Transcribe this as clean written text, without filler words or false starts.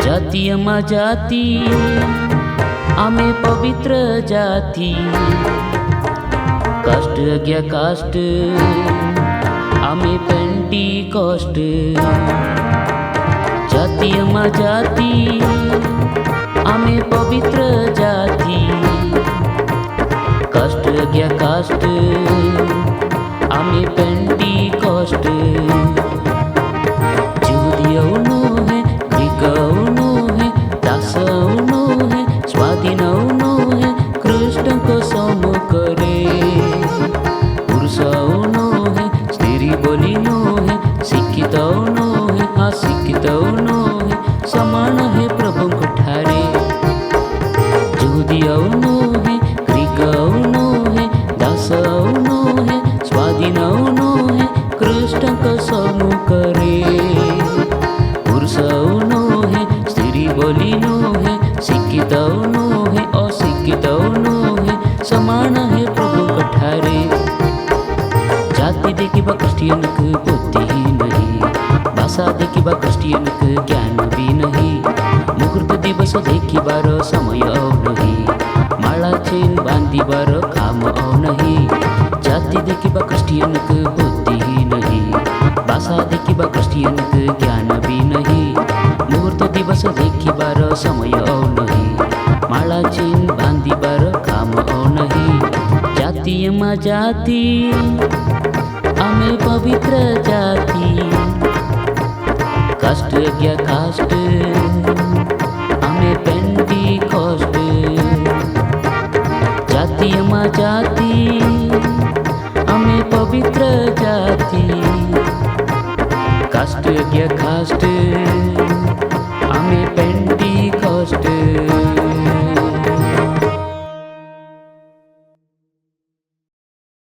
जातीय मा जाती आमे पवित्र जाती कास्ट गया कास्ट आमे पेंटिकॉस्ट जातीय मा जाती आमे पवित्र जाती कास्ट गया कास्ट आमे पेंटिकॉस्ट जूदियौनो है ग्रीकौनो है दासौनो है स्वाधीनौनो है कृष्ण को सम करे पुरुषौनो है स्त्री बोलिनो है शिक्षितौनो है अशिक्षितौनो है समान है प्रभु ठारे जूदियौनो है ग्रीकौनो है दासौनो है स्वाधीनौनो है कृष्ण को सम करे पुरुषौनो है स्त्री बोलिनो है शिक्षितौनो है अशिक्षितौनो है समान है प्रभु कठारे जाति देखिबा क्रिस्टियन की बुद्धि ही नहीं भाषा देखिबा क्रिस्टियन की ज्ञान भी नहीं मुहूर्त दिवस देखिबार समय नहीं माला चेन बांधिबार काम नहीं जाति देखिबा क्रिस्टियन की बुद्धि ही नहीं भाषा देखिबा क्रिस्टियन की ज्ञान भी नहीं मुहूर्त दिवस देखिबार समय नहीं माला चेन बांधिबार काम नहीं जातीय मा जाती आमे पवित्र जाती कास्ट गया कास्ट आमे पेंटिकॉस्ट जातीय मा जाती आमे पवित्र जाती कास्ट गया कास्ट आमे